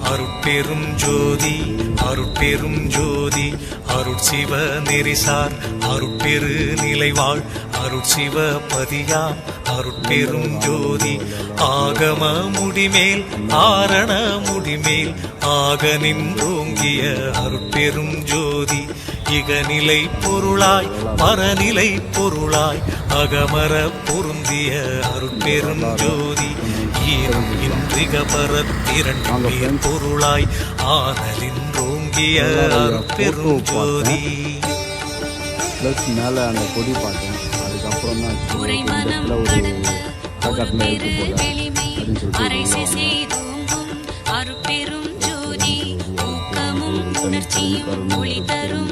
அருட்பெரும் ஜோதி அருட்பெரும் ஜோதி அருட்சிவ நெறிசார் அருட்பெரு நிலைவாழ் அருட்சிவ பதியாம் அருட்பெரும் ஜோதி ஆகம முடிமேல் ஆரண முடிமேல் ஆக நின்றோங்கிய அருட்பெரும் ஜோதி இகநிலை பொருளாய் பரநிலை பொருளாய் அகமர பொருந்திய அருட்பெரும் ஜோதி ஈரம் இன்றிக பரத்திரண்டின் பொருளாய் ஆனலின்றோங்கிய அருட்பெரும் ஜோதி. ப்ளஸ் மேலே அந்த கொடி பார்த்தேன், அதுக்கப்புறம் தான் ஒரு காக்காட்டில் இருக்கு போல அப்படின்னு சொல்லிட்டு அருட்பெரும் ஜோதி ஊக்கமும் உணர்ச்சியும் ஒளி தரும்